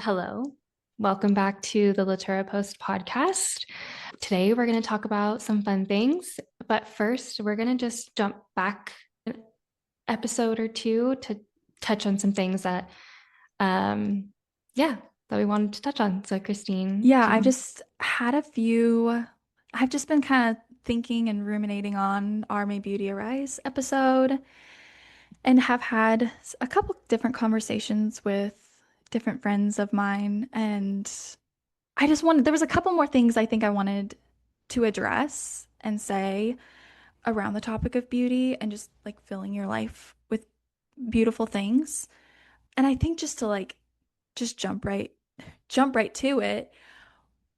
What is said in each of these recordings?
Hello. Welcome back to the Latura Post podcast. Today we're going to talk about some fun things, but first we're going to just jump back an episode or two to touch on some things that um yeah, that we wanted to touch on. So Christine, Yeah, do I've you just had a few. I've just been kind of thinking and ruminating on our May Beauty Arise episode and have had a couple different conversations with different friends of mine. And there was a couple more things I think I wanted to address and say around the topic of beauty and just like filling your life with beautiful things. And I think just to just jump right to it.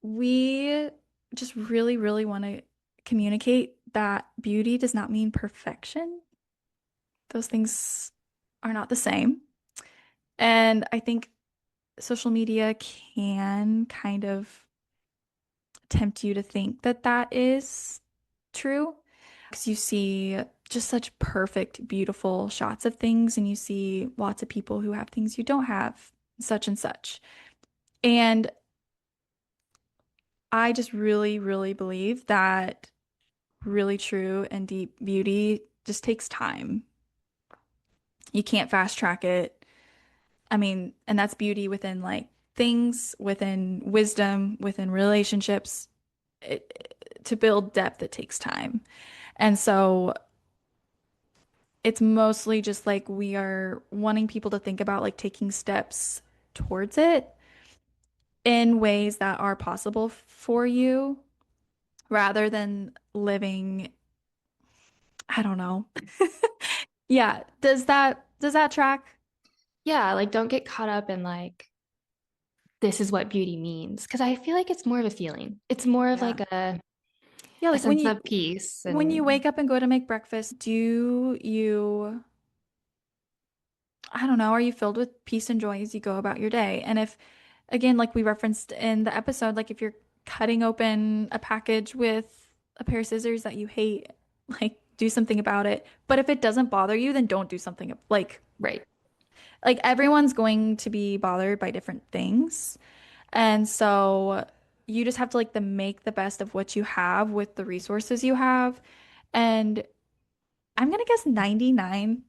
We just really, really want to communicate that beauty does not mean perfection. Those things are not the same. And I think social media can kind of tempt you to think that that is true because you see just such perfect, beautiful shots of things, and you see lots of people who have things you don't have, such and such. And I just really, really believe that really true and deep beauty just takes time. You can't fast track it. I mean, and that's beauty within like things, within wisdom, within relationships. To build depth, it takes time. And so it's mostly just like we are wanting people to think about like taking steps towards it in ways that are possible for you rather than living, I don't know. Yeah, does that track? yeah, like don't get caught up in like this is what beauty means because I feel like it's more of a feeling. It's more of Yeah. like Yeah, a like sense of peace when you and wake up and go to make breakfast, do you, I don't know, are you filled with peace and joy as you go about your day? And if, again, like we referenced in the episode, like if you're cutting open a package with a pair of scissors that you hate, like do something about it. But if it doesn't bother you, then don't do something. right. Like everyone's going to be bothered by different things. And so you just have to like make the best of what you have with the resources you have. And I'm gonna guess 99%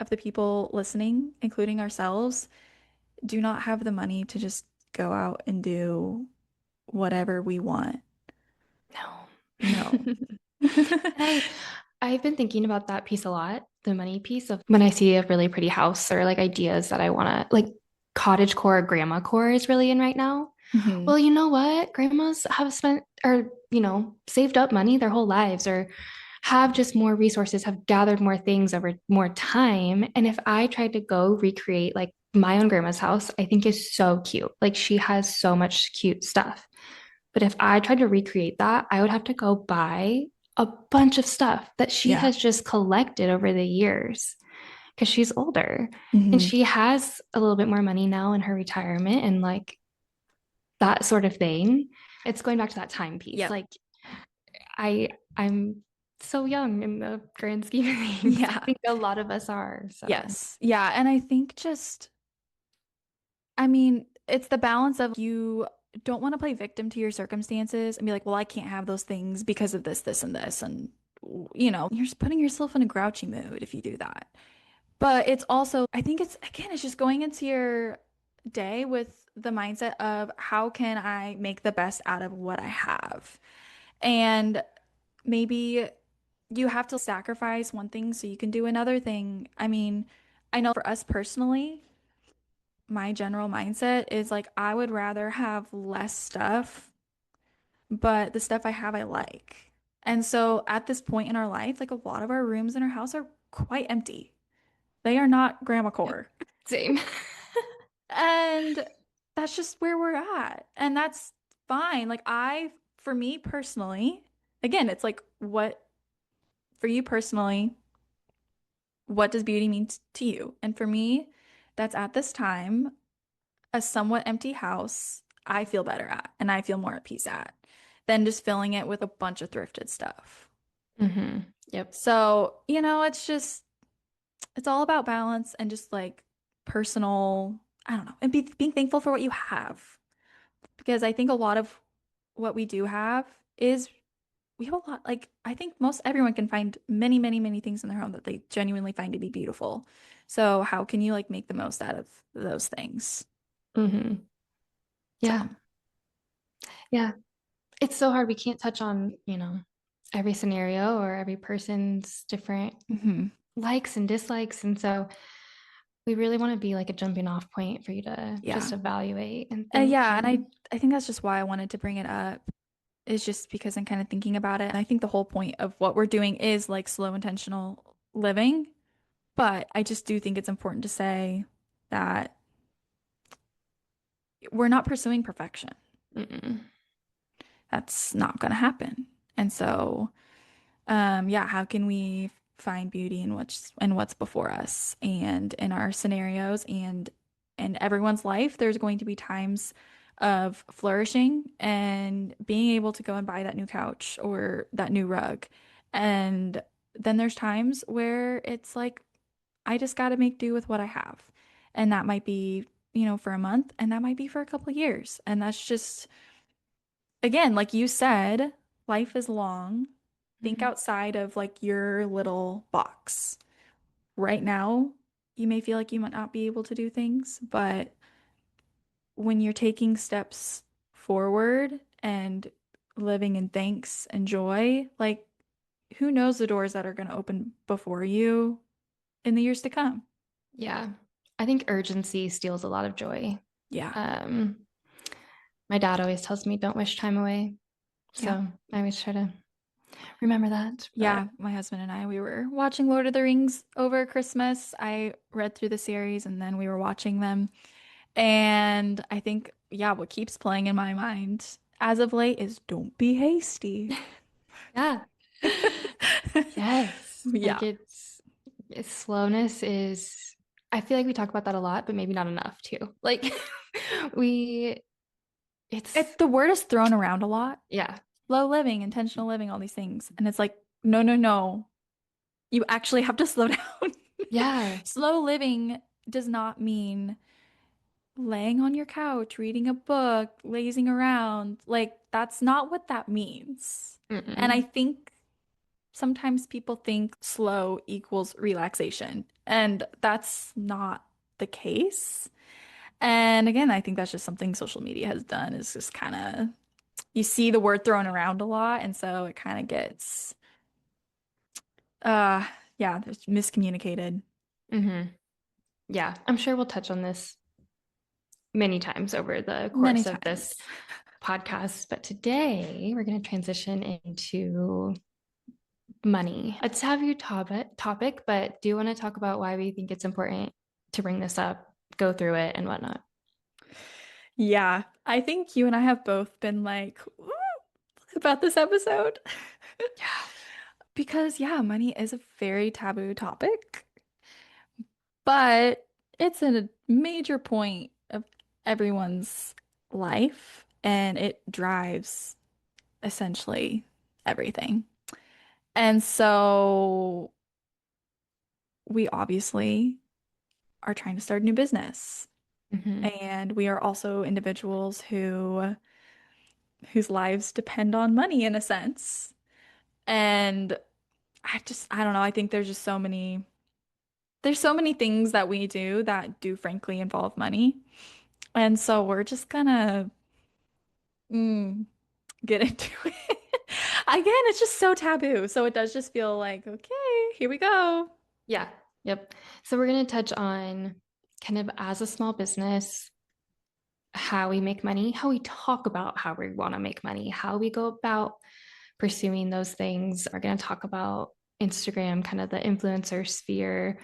of the people listening, including ourselves, do not have the money to just go out and do whatever we want. No. No. And I've been thinking about that piece a lot, the money piece of when I see a really pretty house or like ideas that I want to like cottage core, grandma core is really in right now. hmm Well, you know what? Grandmas have spent or, saved up money their whole lives or have just more resources, have gathered more things over more time. And if I tried to go recreate like my own grandma's house, I think is so cute. Like she has so much cute stuff. But if I tried to recreate that, I would have to go buy a bunch of stuff that she Yeah. has just collected over the years because she's older and hmm she has a little bit more money now in her retirement and like that sort of thing. It's going back to that time piece. Yep. Like I'm so young in the grand scheme of things. I Yeah. think a lot of us are. So Yes. Yeah. And I think I mean, it's the balance of you don't want to play victim to your circumstances and be like, well, I can't have those things because of this, this, and this. And, you're just putting yourself in a grouchy mood if you do that. But it's also, I think again, it's just going into your day with the mindset of how can I make the best out of what I have? And maybe you have to sacrifice one thing so you can do another thing. I mean, I know for us personally, my general mindset is like I would rather have less stuff, but the stuff I have I like. And so at this point in our life, like a lot of our rooms in our house are quite empty. They are not grandma yep, core. same. And that's just where we're at. And that's fine. For me personally, again, it's like for you personally, what does beauty mean to you? And for me, that's at this time, a somewhat empty house, I feel better at and I feel more at peace at than just filling it with a bunch of thrifted stuff. Yep. So, it's all about balance and just like personal. I don't know, and being thankful for what you have. Because I think a lot of what we do have is we have a lot, like, I think most everyone can find many, many, many things in their home that they genuinely find to be beautiful. So how can you like make the most out of those things? Hmm. Yeah. So, Yeah. It's so hard. We can't touch on, every scenario or every person's different mhm. likes and dislikes. And so we really want to be like a jumping off point for you to just Yeah. evaluate and think. Yeah, and And I think that's just why I wanted to bring it up is just because I'm kind of thinking about it. And I think the whole point of what we're doing is like slow, intentional living. But I just do think it's important to say that we're not pursuing perfection. mm-mm. That's not going to happen. And so, yeah, how can we find beauty in what's before us and in our scenarios and in everyone's life, there's going to be times of flourishing and being able to go and buy that new couch or that new rug. And then there's times where it's like, I just got to make do with what I have. And that might be, for a month, and that might be for a couple of years. And that's just, again, like you said, life is long. Think Mhm. outside of like your little box. Right now, you may feel like you might not be able to do things, but when you're taking steps forward and living in thanks and joy, like who knows the doors that are going to open before you in the years to come. Yeah. I think urgency steals a lot of joy. Yeah. Um, my dad always tells me, don't wish time away. Yeah. So I always try to remember that. Yeah, But my husband and I, we were watching Lord of the Rings over Christmas. I read through the series and then we were watching them. And I think, yeah, what keeps playing in my mind as of late is don't be hasty. yeah, yes. Like Yeah. slowness is, I feel like we talk about that a lot, but maybe not enough too. Like we, it's, The word is thrown around a lot. yeah, Slow living, intentional living, all these things. And it's like, no, no, no. You actually have to slow down. yeah. Slow living does not mean laying on your couch, reading a book, lazing around. Like, that's not what that means. And I Mm-mm. think sometimes people think slow equals relaxation, and that's not the case. And again, I think that's just something social media has done is just kind of you see the word thrown around a lot, and so it kind of gets uh yeah, it's miscommunicated Hmm. Yeah, I'm sure we'll touch on this many times over the many course of this times. podcast, but today we're going to transition into money. Let's have your topic, but do you want to talk about why we think it's important to bring this up, go through it, and whatnot? Yeah, I think you and I have both been like, "Ooh," about this episode. Yeah. Because, yeah, money is a very taboo topic, but it's a major point of everyone's life and it drives essentially everything. And so we obviously are trying to start a new business. Hmm. And we are also individuals whose lives depend on money in a sense. And I don't know, I think there's so many things that we do that do frankly involve money. And so we're just gonna mm, get into it. Again, it's just so taboo. So it does just feel like, okay, here we go. Yeah. Yep. So we're going to touch on kind of as a small business, how we make money, how we talk about how we want to make money, how we go about pursuing those things. We're going to talk about Instagram, kind of the influencer sphere,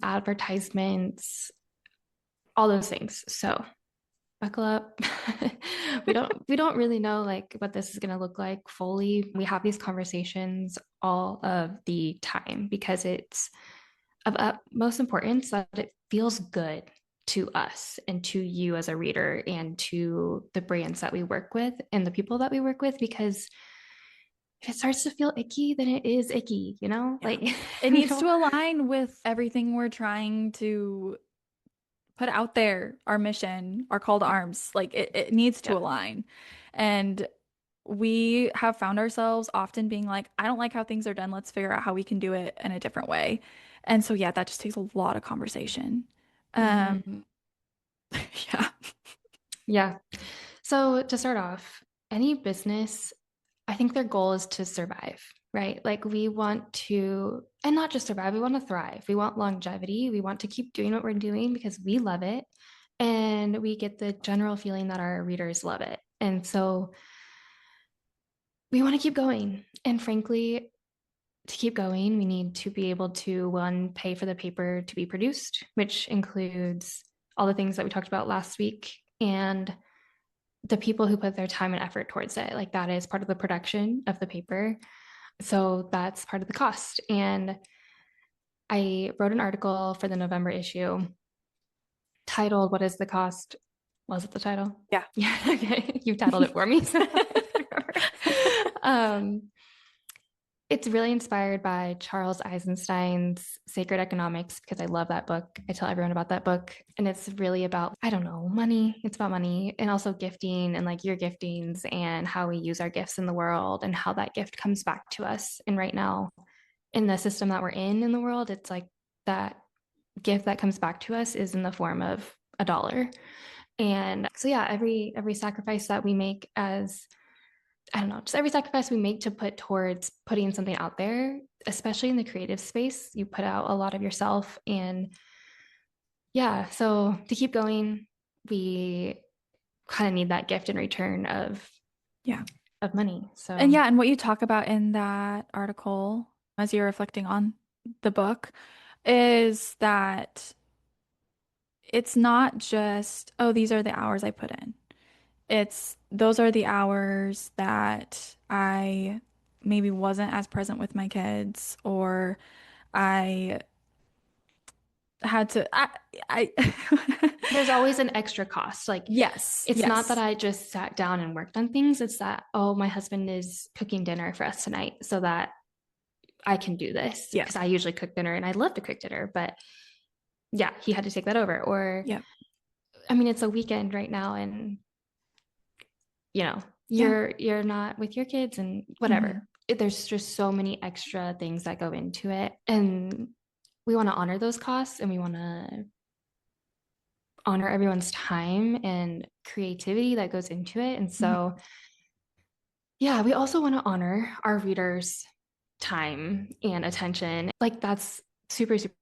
advertisements, all those things. So buckle up. We don't really know like what this is going to look like fully. We have these conversations all of the time because it's of utmost importance that it feels good to us and to you as a reader and to the brands that we work with and the people that we work with, because if it starts to feel icky, then it is icky, Yeah. like It we needs to don't. align with everything we're trying to put out there our mission, our call to arms. Like it needs to Yeah. align. And we have found ourselves often being like, I don't like how things are done. Let's figure out how we can do it in a different way. And so, yeah, that just takes a lot of conversation. Hmm. Um, yeah. Yeah. So to start off, any business, I think their goal is to survive, right? Like we want to, and not just survive, we want to thrive. We want longevity. We want to keep doing what we're doing because we love it. And we get the general feeling that our readers love it. And so we want to keep going. And frankly, to keep going, we need to be able to, one, pay for the paper to be produced, which includes all the things that we talked about last week, and the people who put their time and effort towards it. Like that is part of the production of the paper. So that's part of the cost. And I wrote an article for the November issue titled, What is the Cost? Was it the title? Yeah. Yeah. Okay. You titled it for me. So um, it's really inspired by Charles Eisenstein's Sacred Economics because I love that book. I tell everyone about that book. And it's really about, I don't know, money. It's about money and also gifting and like your giftings and how we use our gifts in the world and how that gift comes back to us. And right now, in the system that we're in the world, it's like that gift that comes back to us is in the form of a dollar. And so yeah, every sacrifice that we make as I don't know, just every sacrifice we make to put towards putting something out there, especially in the creative space, you put out a lot of yourself. And yeah, so to keep going, we kind of need that gift in return Yeah. of money. And So yeah, and what you talk about in that article as you're reflecting on the book is that it's not just, oh, these are the hours I put in. It's those are the hours that I maybe wasn't as present with my kids or I had to there's always an extra cost. Like yes, it's not that yes. I just sat down and worked on things. It's that, oh, my husband is cooking dinner for us tonight so that I can do this Yeah. because I usually cook dinner and I love to cook dinner, but yeah, he had to take that over. Or, Yeah. I mean, it's a weekend right now and, you know, Yeah. you're not with your kids and Hmm. whatever. There's just so many extra things that go into it. And we want to honor those costs and we want to honor everyone's time and creativity that goes into it. And Hmm. so, yeah, we also want to honor our readers' time and attention. Like that's super, super.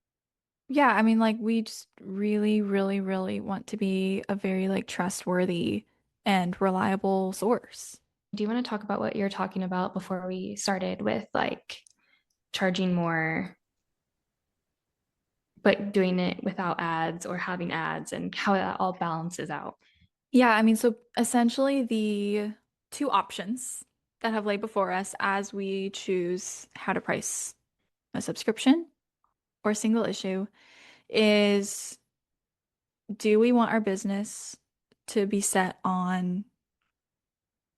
Yeah, I mean, like we just really, really, really want to be a very like trustworthy and reliable source. Do you want to talk about what you're talking about before we started with like charging more, but doing it without ads or having ads and how that all balances out? Yeah, I mean, so essentially the two options that have laid before us as we choose how to price a subscription or a single issue is do we want our business to be set on,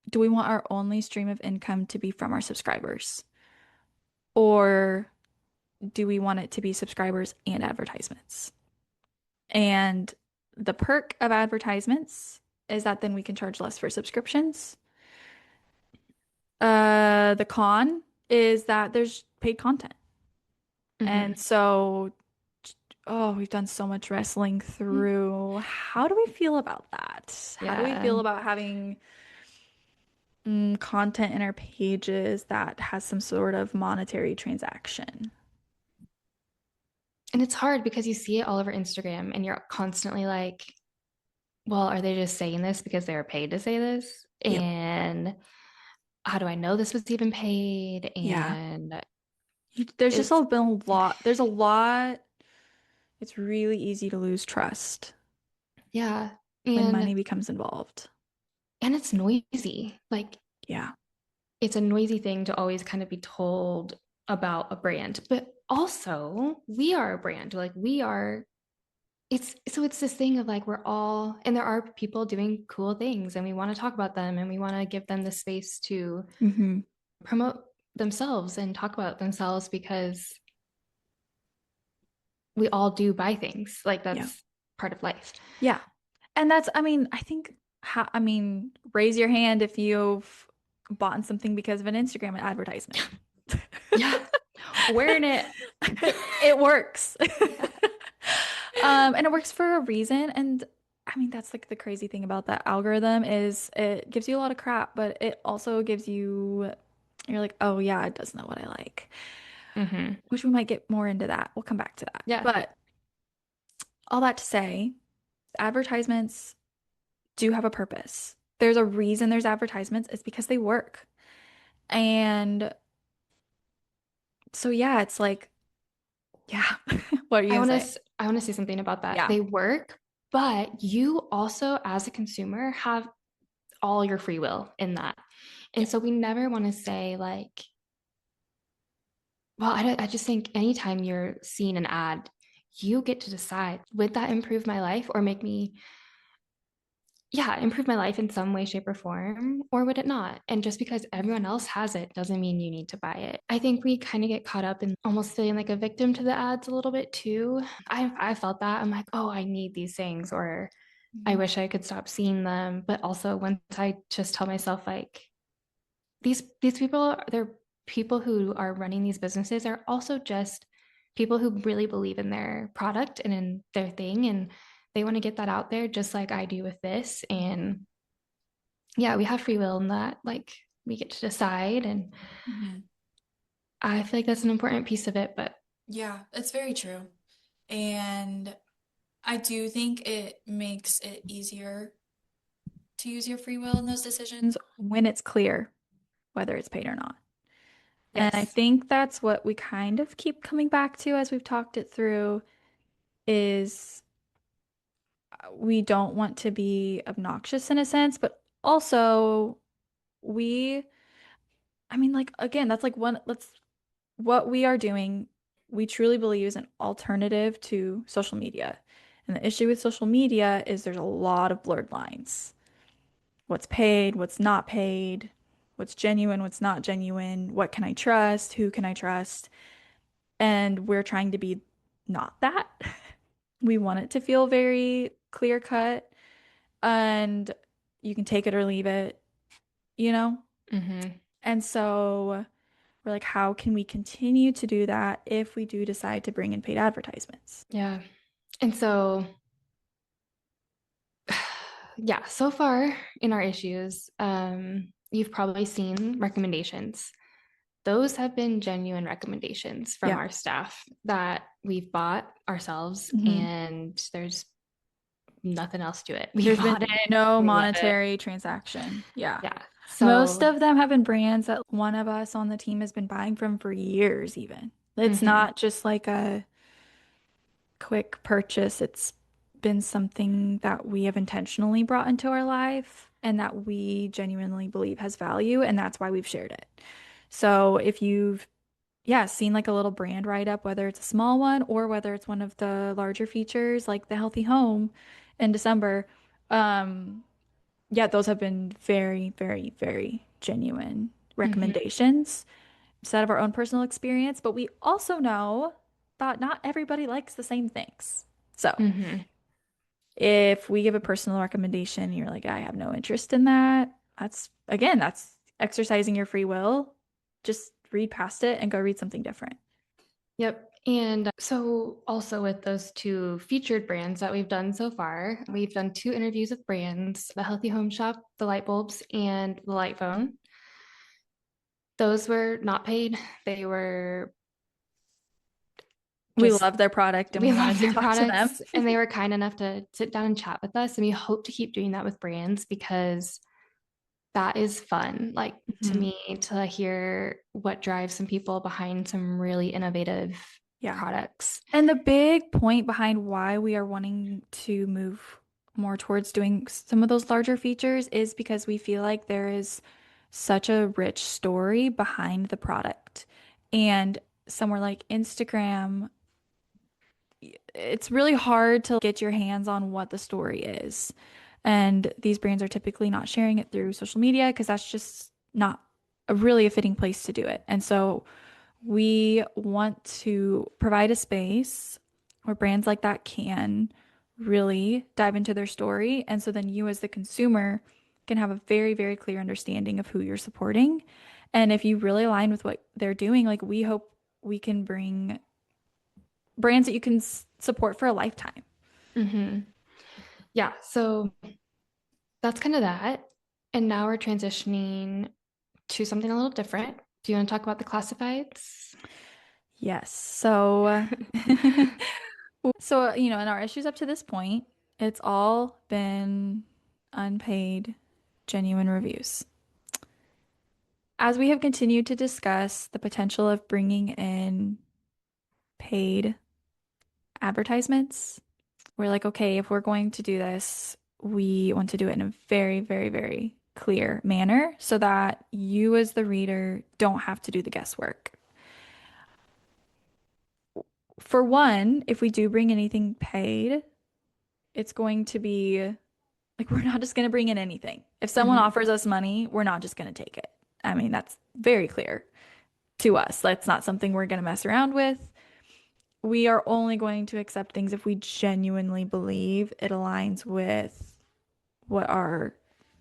do we want our only stream of income to be from our subscribers? Or do we want it to be subscribers and advertisements? And the perk of advertisements is that then we can charge less for subscriptions. The con is that there's paid content. And Mm-hmm. so, oh, we've done so much wrestling through. How do we feel about that? How do we Yeah. feel about having content in our pages that has some sort of monetary transaction? And it's hard because you see it all over Instagram and you're constantly like, well, are they just saying this because they were paid to say this? Yep. And how do I know this was even paid? Yeah. And There's just it's, been a lot. There's a lot. It's really easy to lose trust yeah. when money And becomes involved. it's noisy. Like Yeah. it's a noisy thing to always kind of be told about a brand, but also we are a brand. Like we are it's this thing of like we're all and there are people doing cool things and we want to talk about them and we want to give them the space to Hmm. promote themselves and talk about themselves because we all do buy things. Like Yeah. that's part of life. Yeah. And that's, I mean, raise your hand if you've bought something because of an Instagram advertisement. Yeah. Wearing it. It works. Yeah. And it works for a reason. And I mean, that's like the crazy thing about that algorithm is it gives you a lot of crap, but it also gives you, you're like, oh yeah, it does know what I like. Hmm. Which we might get more into that. We'll come back to that. Yeah. But all that to say, advertisements do have a purpose. There's a reason there's advertisements. It's because they work. And so yeah, it's like, yeah. What are you I gonna want say? to I want to say something about that. Yeah. They work, but you also as a consumer have all your free will in that. And Yeah. so we never want to say like, well, I just think anytime you're seeing an ad, you get to decide, would that improve my life or make me, yeah, improve my life in some way, shape, or form, or would it not? And just because everyone else has it doesn't mean you need to buy it. I think we kind of get caught up in almost feeling like a victim to the ads a little bit too. I felt that. I'm like, oh, I need these things, or I Mhm. wish I could stop seeing them. But also once I just tell myself like these people, they're people who are running these businesses are also just people who really believe in their product and in their thing, and they want to get that out there just like I do with this. And yeah, we have free will in that, like we get to decide, and Mhm. I feel like that's an important piece of it. But Yeah, it's very true. And I do think it makes it easier to use your free will in those decisions. When it's clear whether it's paid or not. And I yes. think that's what we kind of keep coming back to as we've talked it through is we don't want to be obnoxious in a sense, but also we, I mean, like, again, that's like what we are doing, we truly believe is an alternative to social media. And the issue with social media is there's a lot of blurred lines. What's paid, what's not paid, what's genuine, what's not genuine, what can I trust, who can I trust? And we're trying to be not that. We want it to feel very clear cut and you can take it or leave it, you know? Hmm. And so we're like, how can we continue to do that if we do decide to bring in paid advertisements? Yeah. And so yeah, so far in our issues, you've probably seen recommendations. Those have been genuine recommendations from Yeah. our staff that we've bought ourselves, Hmm. and there's nothing else to it. We There's bought been it, no we love it. monetary transaction. Yeah. Yeah. Most So, of them have been brands that one of us on the team has been buying from for years, even. It's mhm, not just like a quick purchase. It's been something that we have intentionally brought into our life and that we genuinely believe has value, and that's why we've shared it. So if you've, yeah, seen like a little brand write-up, whether it's a small one or whether it's one of the larger features like the Healthy Home in December, um, yeah, those have been very, very, very genuine mhm, recommendations, set of our own personal experience, but we also know that not everybody likes the same things. So mhm. if we give a personal recommendation, and you're like, I have no interest in that. That's exercising your free will. Just read past it and go read something different. Yep. And so, also with those two featured brands that we've done so far, we've done two interviews with brands, the Healthy Home Shop, the light bulbs, and the light phone. Those were not paid. They were We just love their product and we we love wanted to their talk to them. products, and they were kind enough to sit down and chat with us, and we hope to keep doing that with brands because that is fun, like to Mhm. me, to hear what drives some people behind some really innovative Yeah. products. And the big point behind why we are wanting to move more towards doing some of those larger features is because we feel like there is such a rich story behind the product. And somewhere like Instagram, it's really hard to get your hands on what the story is. And these brands are typically not sharing it through social media because that's just not a fitting place to do it. And so we want to provide a space where brands like that can really dive into their story. And so then you, as the consumer, can have a very, very clear understanding of who you're supporting. And if you really align with what they're doing, like we hope we can bring brands that you can support for a lifetime. Yeah, so that's kind of that. And now we're transitioning to something a little different. Do you want to talk about the classifieds? Yes. So, so, in our issues up to this point, it's all been unpaid, genuine reviews. As we have continued to discuss the potential of bringing in paid advertisements, we're like, okay, if we're going to do this, we want to do it in a very, very, very clear manner so that you, as the reader, don't have to do the guesswork. For one, if we do bring anything paid, it's going to be like, we're not just going to bring in anything. If someone offers us money, we're not just going to take it. I mean, that's very clear to us. That's not something we're going to mess around with. We are only going to accept things if we genuinely believe it aligns with what our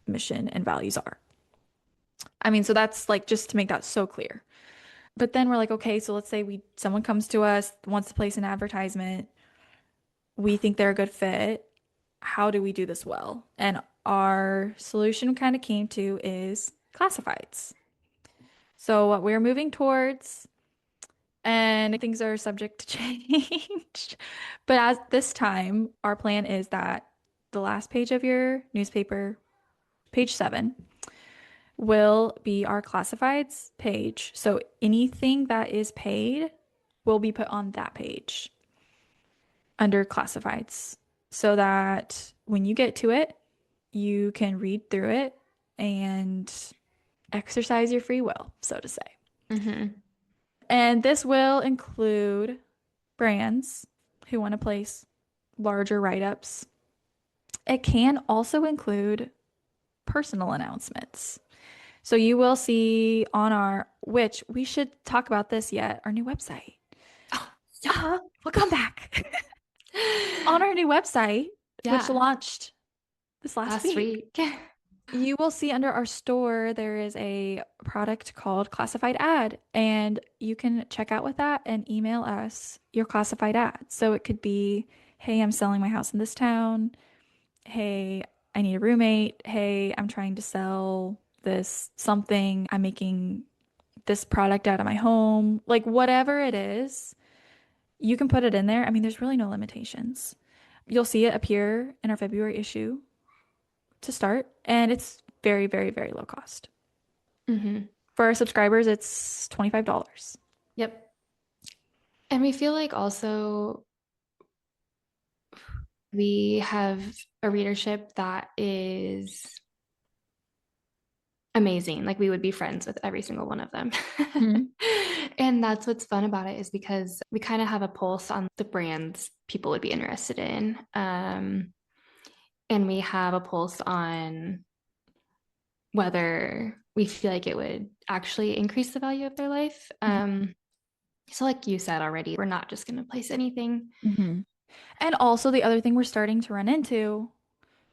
mission and values are. I mean, so that's like just to make that so clear. But then we're like, okay, so let's say someone comes to us, wants to place an advertisement. We think they're a good fit. How do we do this well? And our solution kind of came to is classifieds. So what we're moving towards, and things are subject to change. But as this time, our plan is that the last page of your newspaper, page 7, will be our classifieds page. So anything that is paid will be put on that page under classifieds so that when you get to it, you can read through it and exercise your free will, so to say. And this will include brands who want to place larger write-ups. It can also include personal announcements. So you will see on which we should talk about this yet, our new website. Oh, yeah. We'll come back. On our new website, which launched this last week. You will see under our store, there is a product called Classified Ad, and you can check out with that and email us your classified ad. So it could be, hey, I'm selling my house in this town. Hey, I need a roommate. Hey, I'm trying to sell this something. I'm making this product out of my home. Like whatever it is, you can put it in there. I mean, there's really no limitations. You'll see it appear in our February issue to start, and it's very, very, very low cost. For our subscribers, it's $25. Yep. And we feel like also we have a readership that is amazing. Like we would be friends with every single one of them. And that's what's fun about it is because we kind of have a pulse on the brands people would be interested in. And we have a pulse on whether we feel like it would actually increase the value of their life. So like you said already, we're not just going to place anything. And also the other thing we're starting to run into,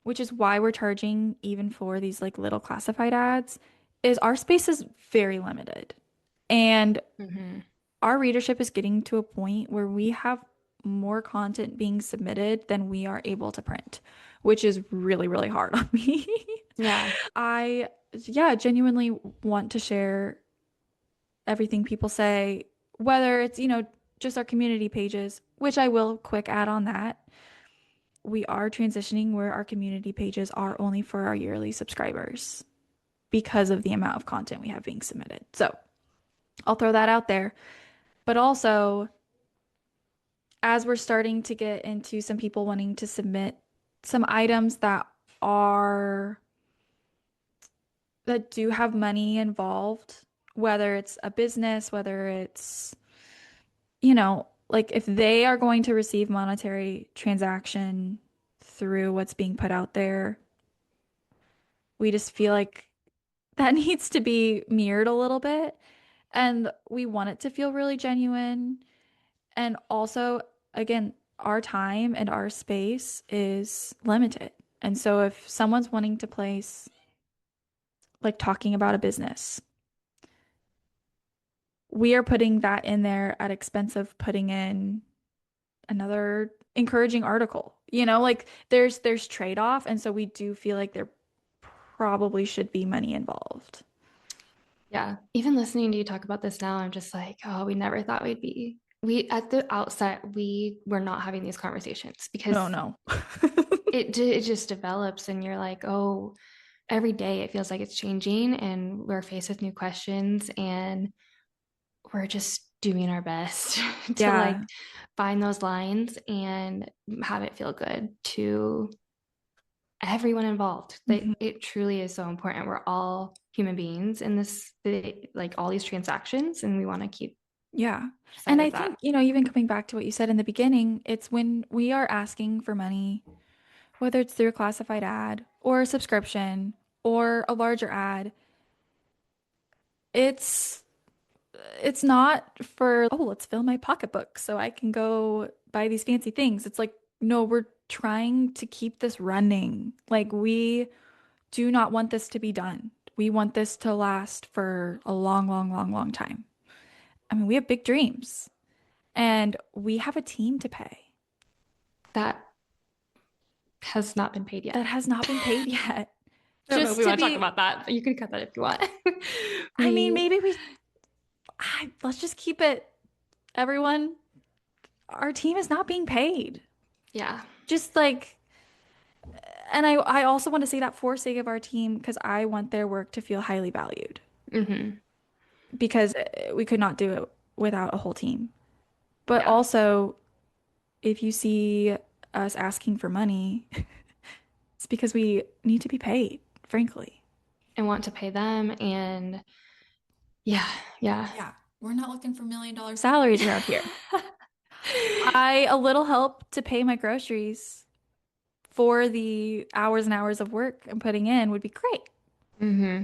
which is why we're charging even for these like little classified ads, is our space is very limited. And our readership is getting to a point where we have more content being submitted than we are able to print, which is really, really hard on me. I genuinely want to share everything people say, whether it's, just our community pages, which I will quick add on that. We are transitioning where our community pages are only for our yearly subscribers because of the amount of content we have being submitted. So I'll throw that out there. But also, as we're starting to get into some people wanting to submit some items that do have money involved, whether it's a business, whether it's, like if they are going to receive monetary transaction through what's being put out there, we just feel like that needs to be mirrored a little bit. And we want it to feel really genuine. And also, again, our time and our space is limited. And so if someone's wanting to place, like talking about a business, we are putting that in there at expense of putting in another encouraging article. Like there's trade-off, and so we do feel like there probably should be money involved. Yeah. Even listening to you talk about this now, I'm just like, oh, we never thought we at the outset, we were not having these conversations No, because no. it just develops and you're like, oh, every day it feels like it's changing and we're faced with new questions and we're just doing our best to like Yeah. find those lines and have it feel good to everyone involved. That Mhm. it truly is so important. We're all human beings in like all these transactions, and we want to keep Yeah. sight And I of that. think, even coming back to what you said in the beginning, it's when we are asking for money, whether it's through a classified ad or a subscription or a larger ad, it's it's not for, oh, let's fill my pocketbook so I can go buy these fancy things. It's like, no, we're trying to keep this running. Like, we do not want this to be done. We want this to last for a long, long, long, long time. I mean, we have big dreams and we have a team to pay That has not been paid yet. that has not been paid yet. I don't know if Just we to want to talk be, about that, but you can cut that if you want. I mean, we, maybe let's just keep it, everyone. Our team is not being paid. yeah. Just like, and I also want to say that for sake of our team, because I want their work to feel highly valued, Hmm. because we could not do it without a whole team. But Yeah. also, if you see us asking for money, it's because we need to be paid, frankly. And want to pay them. And yeah, yeah. Yeah, we're not looking for $1 million Salaries around here. A little help to pay my groceries for the hours and hours of work I'm putting in would be great. Hmm.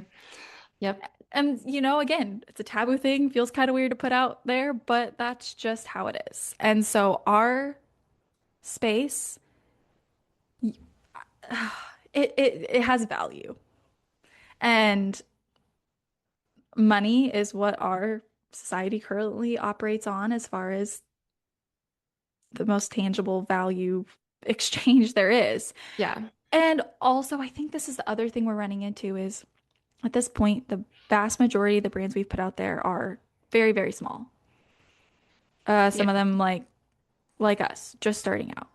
Yep. And, again, it's a taboo thing, feels kind of weird to put out there, but that's just how it is. And so our space, it has value. And money is what our society currently operates on as far as the most tangible value exchange there is. Yeah. And also, I think this is the other thing we're running into is at this point, the vast majority of the brands we've put out there are very, very small. Yeah. Some of them like us, just starting out.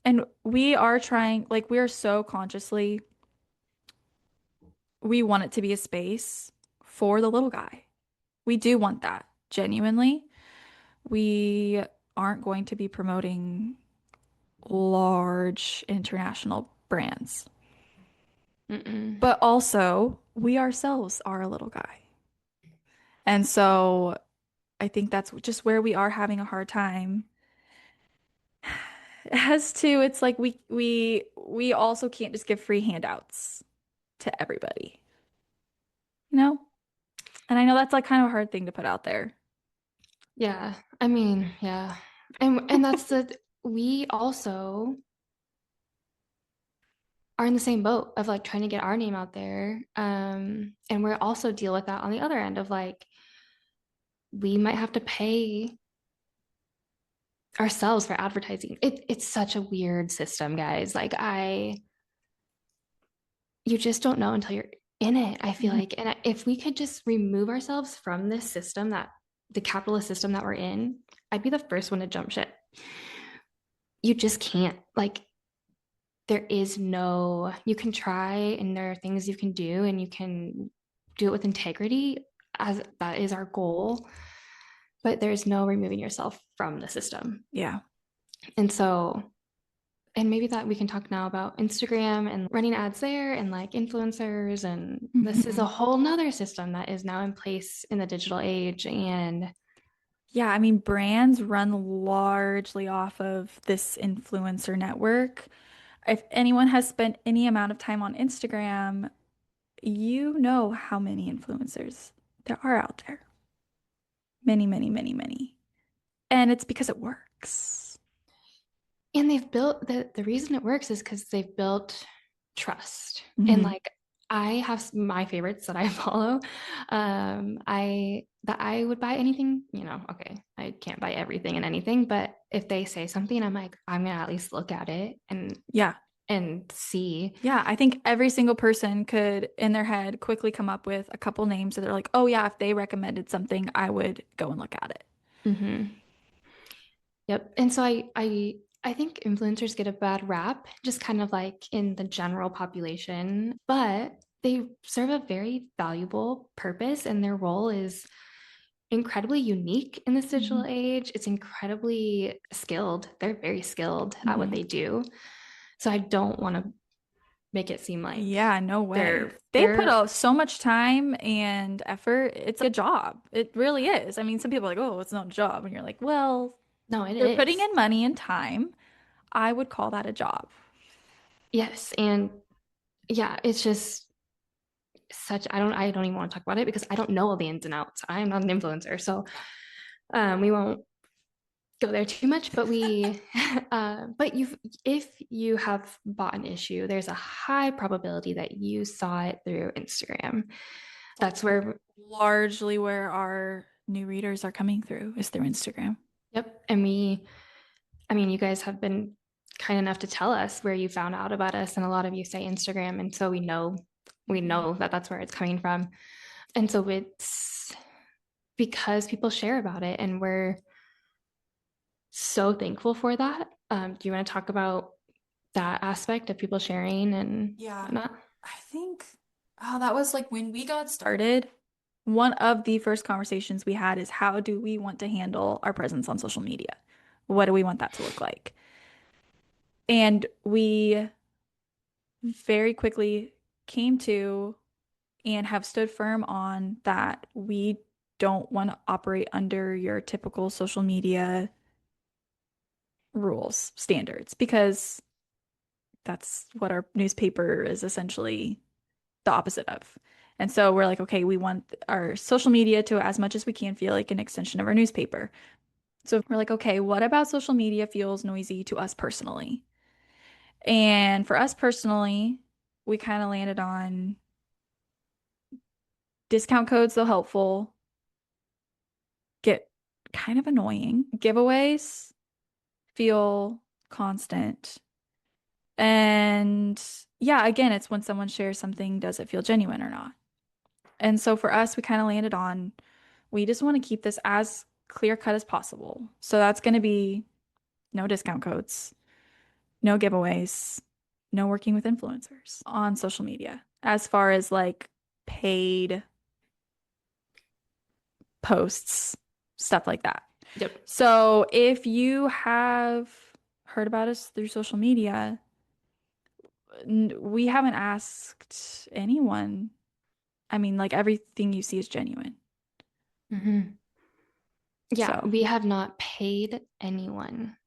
And we are trying, like, we are so consciously, we want it to be a space for the little guy. We do want that, genuinely. We aren't going to be promoting large international brands. Mm-mm. But also, we ourselves are a little guy. And so I think that's just where we are having a hard time. As to, it's like we also can't just give free handouts to everybody, you know? And I know that's like kind of a hard thing to put out there. Yeah. I mean, yeah. And that's we also are in the same boat of like trying to get our name out there. And we also deal with that on the other end of like we might have to pay ourselves for advertising. It's such a weird system, guys. Like you just don't know until you're in it, I feel Mhm. like. And if we could just remove ourselves from this system that the capitalist system that we're in, I'd be the first one to jump ship. You just can't. Like there is no, you can try and there are things you can do and you can do it with integrity as that is our goal, but there's no removing yourself from the system. Yeah. And so, and maybe that we can talk now about Instagram and running ads there and like influencers. And this is a Mhm. whole nother system that is now in place in the digital age. And Yeah, I mean, brands run largely off of this influencer network. If anyone has spent any amount of time on Instagram, you know how many influencers there are out there. Many, many, many, many. And it's because it works. And they've built the reason it works is because they've built trust. And Hmm. like I have my favorites that I follow. I would buy anything, okay, I can't buy everything and anything, but if they say something, I'm like, I'm gonna at least look at it Yeah. and see. Yeah, I think every single person could, in their head, quickly come up with a couple names that they're like, oh yeah, if they recommended something, I would go and look at it. Hmm. Yep. And so I think influencers get a bad rap, just kind of like in the general population, but they serve a very valuable purpose, and their role is incredibly unique in this digital Mhm. age. It's incredibly skilled. They're very skilled at what Mhm. they do. So I don't want to make it seem like Yeah, no way. They put they're out so much time and effort. It's a job. It really is. I mean, some people are like, oh, it's not a job. And you're like, well, no, it they're putting is. in money and time. I would call that a job. Yes. And yeah, it's just such I don't even want to talk about it because I don't know all the ins and outs. I am not an influencer. So we won't go there too much, but but if you have bought an issue, there's a high probability that you saw it through Instagram. That's where, Largely where our new readers are coming through is through Instagram. yep. And I mean, you guys have been kind enough to tell us where you found out about us, and a lot of you say Instagram, and so we Mhm. know that that's where it's coming from. And so it's because people share about it, and we're so thankful for that. Do you want to talk about that aspect of people sharing and Yeah, whatnot? I think that was like when we got Started, one of the first conversations we had is how do we want to handle our presence on social media? What do we want that to look like? And we very quickly came to and have stood firm on that we don't want to operate under your typical social media rules, standards, because that's what our newspaper is essentially the opposite of. And so we're like, okay, we want our social media to, as much as we can, feel like an extension of our newspaper. So we're like, okay, what about social media feels noisy to us personally? And for us personally, we kind of landed on discount codes, though helpful, get kind of annoying. Giveaways feel constant. And yeah, again, it's when someone shares something, does it feel genuine or not? And so for us, we kind of landed on we just want to keep this as clear cut as possible. So that's going to be no discount codes, no giveaways, no working with influencers on social media as far as like paid posts, stuff like that. Yep. So if you have heard about us through social media, we haven't asked anyone. I mean, like everything you see is genuine. Hmm. Yeah, So, we have not paid anyone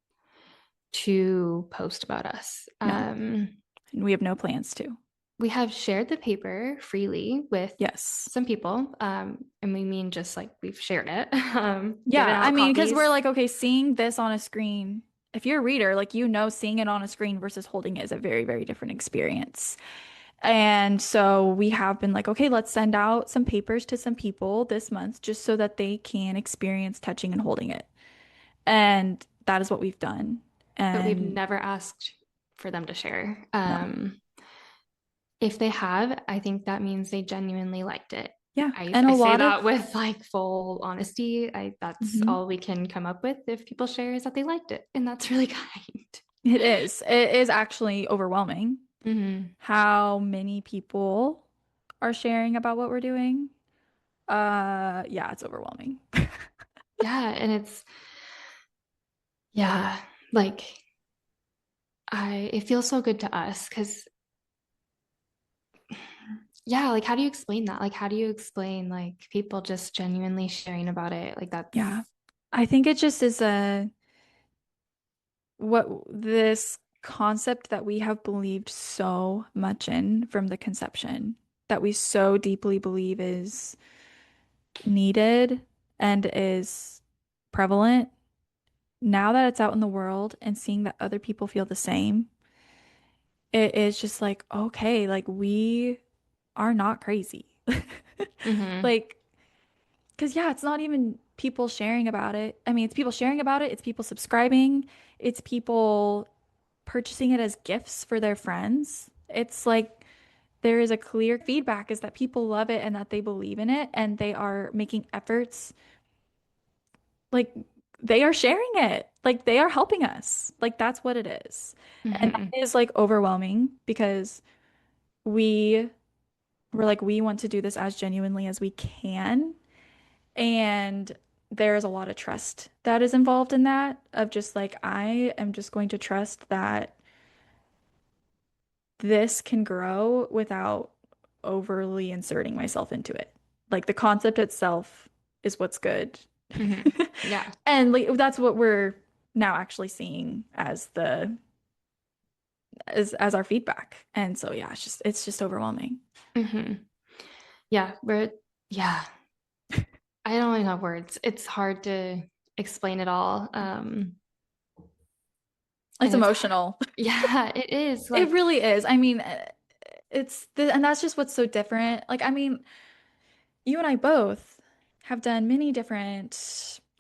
to post about us. no, and we have no plans to. We have shared the paper freely with Yes. some people, and we mean just like we've shared it, given Yeah, I out mean, because we're copies. like, okay, seeing this on a screen, if you're a reader, like you know, seeing it on a screen versus holding it is a very, very different experience. And so we have been like, okay, let's send out some papers to some people this month just so that they can experience touching and holding it. And that is what we've done. But we've And never asked for them to share. no. If they have, I think that means they genuinely liked it. Yeah. I, And I a say lot of, that with like full honesty. That's Mhm. all we can come up with if people share is that they liked it, and that's really kind. It is. It is actually overwhelming Hmm. how many people are sharing about what we're doing. Yeah, it's overwhelming. Yeah, and it's yeah, like I it feels so good to us because yeah, like how do you explain that? Like how do you explain like people just genuinely sharing about it? Like Yeah. that's I think it just is a what this concept that we have believed so much in from the conception that we so deeply believe is needed and is prevalent now that it's out in the world and seeing that other people feel the same, it is just like, okay, like we are not crazy. Mm-hmm. Like, because yeah, it's not even people sharing about it. I mean, it's people sharing about it, it's people subscribing, it's people purchasing it as gifts for their friends. It's like there is a clear feedback is that people love it and that they believe in it and they are making efforts. Like they are sharing it. Like they are helping us. Like that's what it is. And that Mm-hmm. is like overwhelming because we we're like we want to do this as genuinely as we can. And there is a lot of trust that is involved in that of just like I am just going to trust that this can grow without overly inserting myself into it. Like the concept itself is what's good. Mm-hmm. Yeah. And like that's what we're now actually seeing as the as our feedback. And so yeah, it's just overwhelming. Mm-hmm. Yeah. Yeah. I don't even have words. It's hard to explain it all. It's And it's, emotional. yeah, it is It like, really is. I mean, and that's just what's so different. Like I mean, you and I both have done many different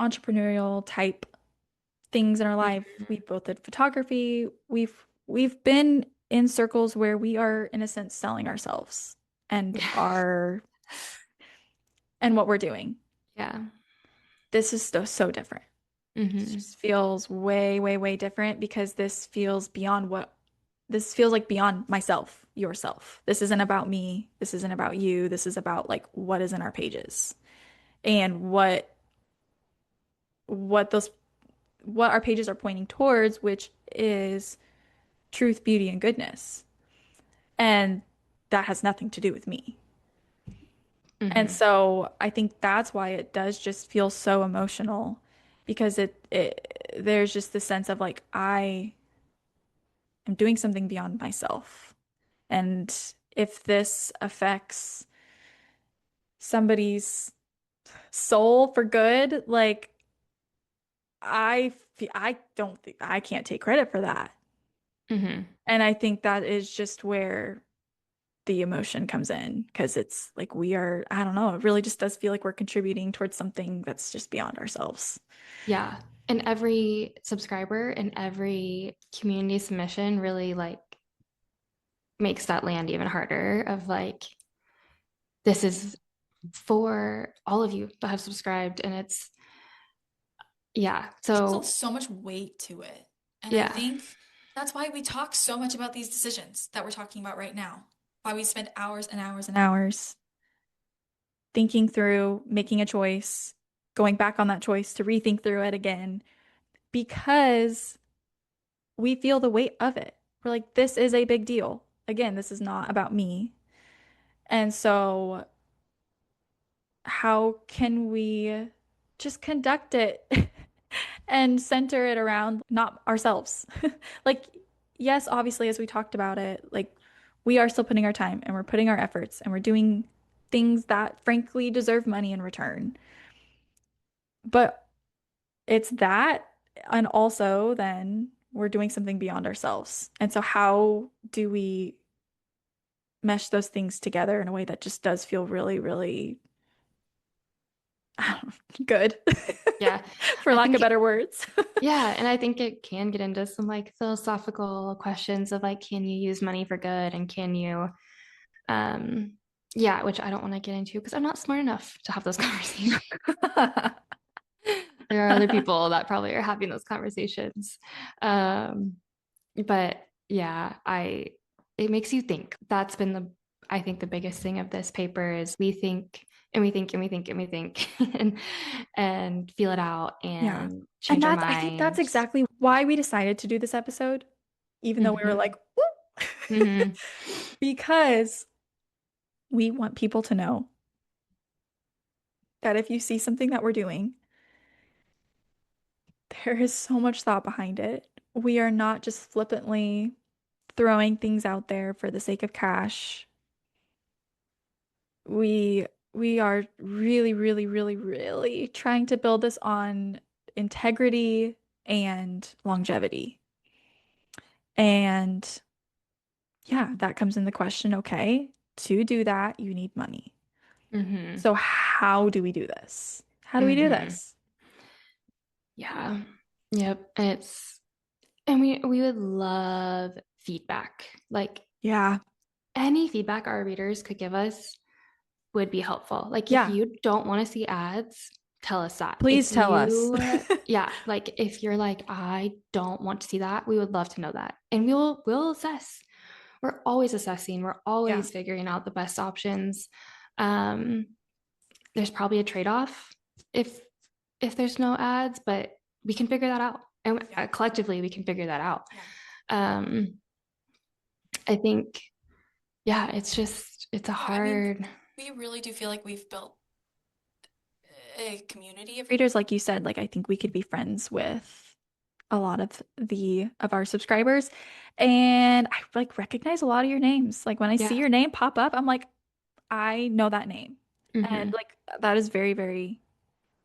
entrepreneurial type things in our life. We Mhm. both did photography. We've been in circles where we are in a sense selling ourselves and Yeah. our and what we're doing. Yeah. This is so different. It Hmm. just feels way, way, way different because this feels like beyond myself, yourself. This isn't about me. This isn't about you. This is about like what is in our pages and what those what our pages are pointing towards, which is truth, beauty, and goodness. And that has nothing to do with me. And Hmm. so I think that's why it does just feel so emotional because it there's just the sense of like I am doing something beyond myself. And if this affects somebody's soul for good, like I don't think I can't take credit for that. Hmm. And I think that is just where the emotion comes in because it's like we are, I don't know, it really just does feel like we're contributing towards something that's just beyond ourselves. Yeah. And every subscriber and every community submission really like makes that land even harder of like, this is for all of you that have subscribed. And it's, yeah. There's also So, so much weight to it. And I yeah. think that's why we talk so much about these decisions that we're talking about right now. Why we spend hours and hours and Hours thinking through, making a choice, going back on that choice to rethink through it again because we feel the weight of it. We're like, this is a big deal. Again, this is not about me. And so, how can we just conduct it and center it around not ourselves? Like, yes, obviously, as we talked about it, like we are still putting our time and we're putting our efforts and we're doing things that frankly deserve money in return. But it's that, and also then we're doing something beyond ourselves. And so, how do we mesh those things together in a way that just does feel really, really good, Yeah. for I lack of think, better words? yeah. And I think it can get into some like philosophical questions of like, can you use money for good? And can you, um, yeah, which I don't want to get into because I'm not smart enough to have those conversations. There are other people that probably are having those conversations. Um, but yeah, it makes you think. That's been I think the biggest thing of this paper is we think and we think and we think and we think and feel it out Yeah. and And change our I think that's mind. exactly why we decided to do this episode, even though we were Hmm. like, "Woo." Hmm. Because we want people to know that if you see something that we're doing, there is so much thought behind it. We are not just flippantly throwing things out there for the sake of cash. We are really, really, really, really trying to build this on integrity and longevity. And yeah, that comes in the question, okay, to do that, you need money. Mm-hmm. So how do we do this? How do we do Mm-hmm. this? Yeah. Yep. And we would love feedback. Like Yeah. any feedback our readers could give us would be helpful. Like if Yeah. you don't want to see ads, tell us that. Please If tell us. you, yeah, like if you're like, I don't want to see that, we would love to know that. And we'll assess. We're always assessing. We're Yeah. always figuring out the best options. Um, there's probably a trade-off if there's no ads, but we can figure that out. And collectively we can figure that out. Yeah. I think, yeah, it's a Yeah, I mean, hard. we really do feel like we've built a community of Readers, like you said, like I think we could be friends with a lot of our subscribers. And I like recognize a lot of your names. Like when I see Yeah. your name pop up, I'm like, I know that name. And Mm-hmm. like that is very, very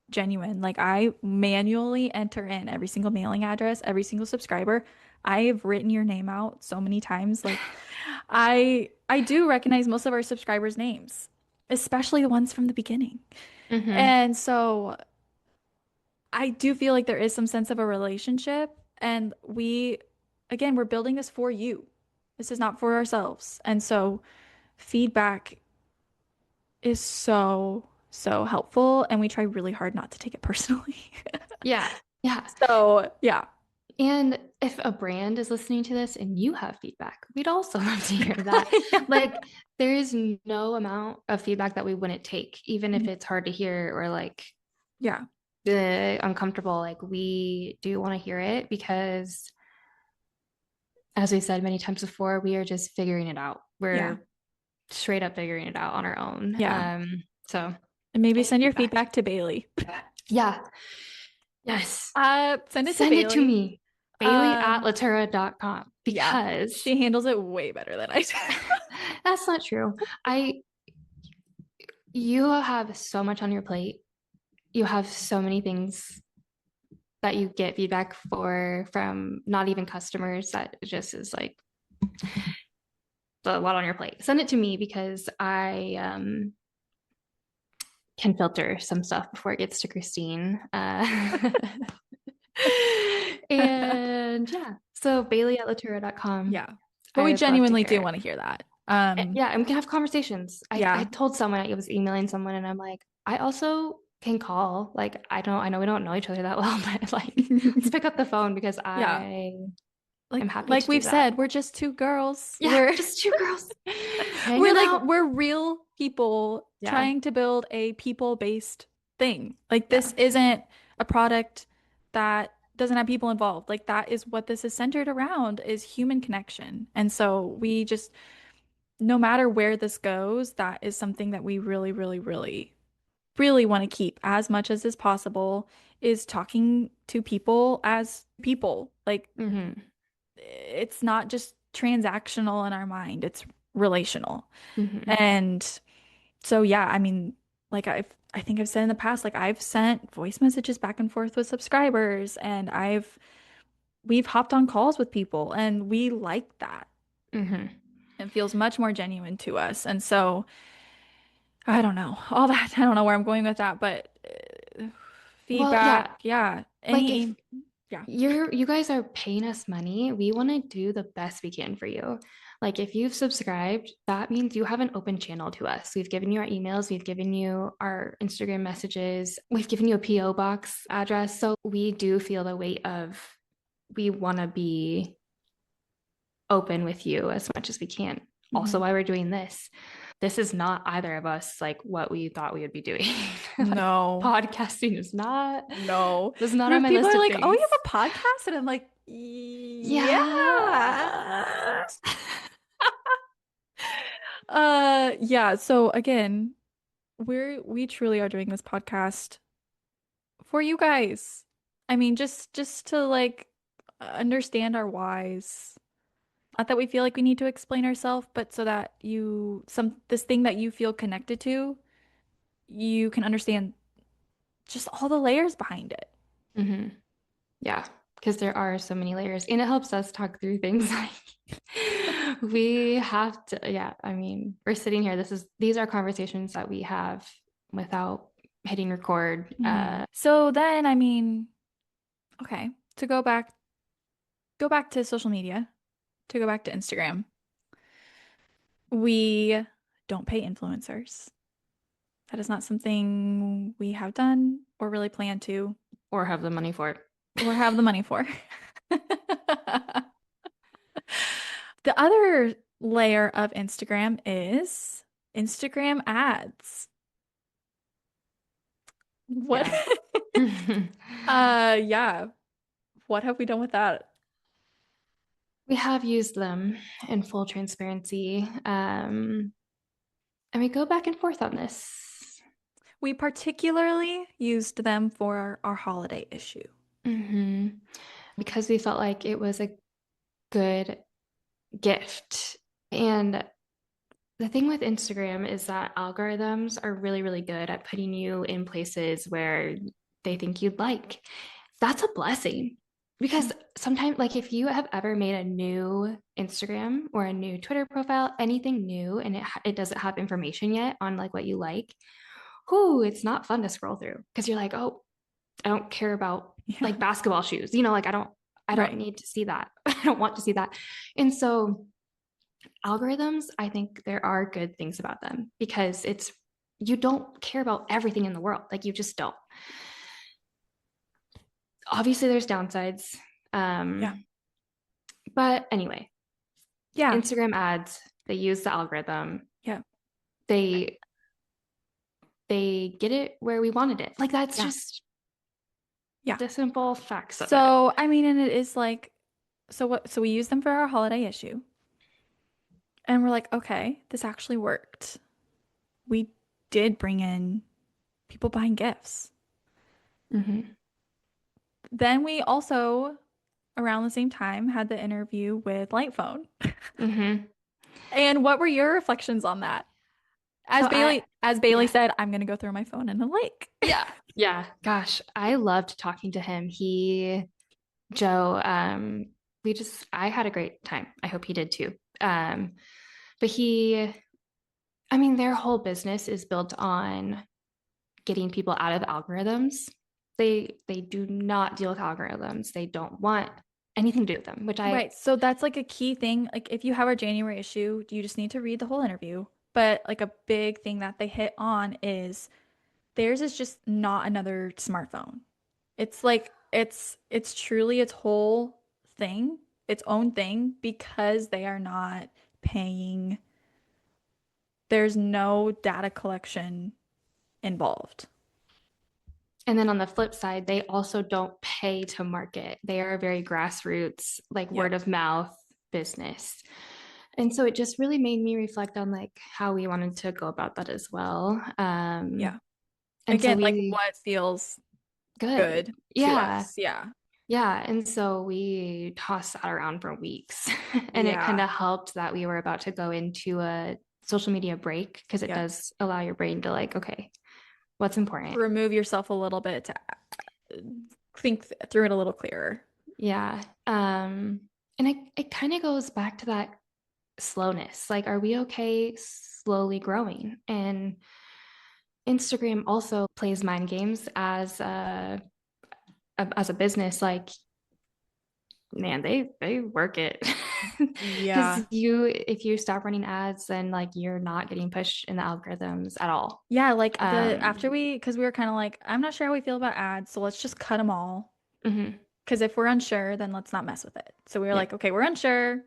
genuine. Like I manually enter in every single mailing address, every single subscriber. I have written your name out so many times. Like I do recognize most of our subscribers' names, especially the ones from the beginning. Mm-hmm. And so I do feel like there is some sense of a relationship, and again, we're building this for you. This is not for ourselves. And so feedback is so, so helpful, and we try really hard not to take it personally. Yeah. Yeah. So, yeah. And if a brand is listening to this and you have feedback, we'd also love to hear that. Like, there is no amount of feedback that we wouldn't take, even if it's hard to hear or like Yeah. uncomfortable. Like, we do want to hear it because, as we said many times before, we are just figuring it out. Yeah. We're straight up figuring it out on our own. Yeah. So And maybe any send your feedback. feedback to Bailey. Yeah. Yes. Send it to Send it to Bailey. me. Bailey at Latura.com Yeah, because she handles it way better than I do. that's not true. You have so much on your plate. You have so many things that you get feedback for from not even customers that it just is like a lot on your plate. Send it to me because I can filter some stuff before it gets to Christine. And yeah, so Bailey at Latura.com. Yeah. But we I would love to genuinely hear do it. want to hear that. Yeah, and we can have conversations. I Yeah. told someone I was emailing someone, and I'm like, I also can call. Like, I know we don't know each other that well, but like, let's pick up the phone because Yeah. I am Like happy to do we've that. said, we're just two girls. Yeah, We're just two girls we're hanging like out. we're real people Yeah, trying to build a people-based thing. Like yeah. this isn't a product that doesn't have people involved. Like that is what this is centered around is human connection. And so we just no matter where this goes, that is something that we really, really, really, really want to keep as much as is possible is talking to people as people. Like Mm-hmm. it's not just transactional in our mind, it's relational. Mm-hmm. And so yeah, I mean, like I think I've said in the past, like I've sent voice messages back and forth with subscribers and we've hopped on calls with people and we like that. Mm-hmm. It feels much more genuine to us. And so I don't know. All that, I don't know where I'm going with that, but Well, yeah, feedback, yeah. like if Yeah. you guys are paying us money, we want to do the best we can for you. Like if you've subscribed, that means you have an open channel to us. We've given you our emails, we've given you our Instagram messages, we've given you a PO box address. So we do feel the weight of we want to be open with you as much as we can. Also, Mhm. why we're doing this. This is not either of us like what we thought we would be doing. Like, No. podcasting is not No. was not on my People list are of like, "Oh, you things. have a podcast?" And I'm like, Yeah. "Yeah." Yeah, so again, we truly are doing this podcast for you guys. I mean, just to like understand our whys. Not that we feel like we need to explain ourselves, but so that this thing that you feel connected to, you can understand just all the layers behind it. Mm-hmm. Yeah. because there are so many layers and it helps us talk through things like we have to, yeah, I mean, we're sitting here. These are conversations that we have without hitting record. So then, I mean, okay, to go back to social media, to go back to Instagram. We don't pay influencers. That is not something we have done or really plan to Or have the money for it. or have the money for. The other layer of Instagram is Instagram ads. What? Yeah. Yeah. What have we done with that? We have used them in full transparency. And we go back and forth on this. We particularly used them for our holiday issue. Because we felt like it was a good gift. And the thing with Instagram is that algorithms are really, really good at putting you in places where they think you'd like. That's a blessing because sometimes, like, if you have ever made a new Instagram or a new Twitter profile, anything new, and it doesn't have information yet on like what you like, whoo, it's not fun to scroll through because you're like, oh, I don't care about like basketball shoes, like I don't Right. need to see that. I don't want to see that. And so algorithms, I think there are good things about them because you don't care about everything in the world. Like you just don't. Obviously, there's downsides. But anyway, Yeah. Instagram ads, they use the algorithm. Yeah. They get it where we wanted it. Like that's just the simple facts of it. So, I mean, and it is like, so we use them for our holiday issue. And we're like, okay, this actually worked. We did bring in people buying gifts. Then we also, around the same time, had the interview with Lightphone. And what were your reflections on that? As Bailey said, I'm gonna go throw my phone in the lake. Yeah. Gosh, I loved talking to him. Joe, I had a great time. I hope he did too. But I mean, their whole business is built on getting people out of algorithms. They do not deal with algorithms. They don't want anything to do with them, Right. So that's like a key thing. Like if you have our January issue, you just need to read the whole interview. But like a big thing that they hit on is theirs is just not another smartphone. It's like it's truly its whole thing, its own thing, because they are not paying. There's no data collection involved. And then on the flip side, they also don't pay to market. They are a very grassroots, like word of mouth business. And so it just really made me reflect on like how we wanted to go about that as well. Yeah. And Again, so like what feels good to us. Yeah. Yeah. And so we tossed that around for weeks. And it kind of helped that we were about to go into a social media break because it does allow your brain to like, okay, what's important? Remove yourself a little bit to think through it a little clearer. Yeah. And it kind of goes back to that slowness. Like, are we okay slowly growing? And Instagram also plays mind games as a business. Like, man, they work it. Because if you stop running ads, then like you're not getting pushed in the algorithms at all. Yeah, like because we were kind of like, I'm not sure how we feel about ads, so let's just cut them all. Because if we're unsure, then let's not mess with it. So we were like, okay, we're unsure.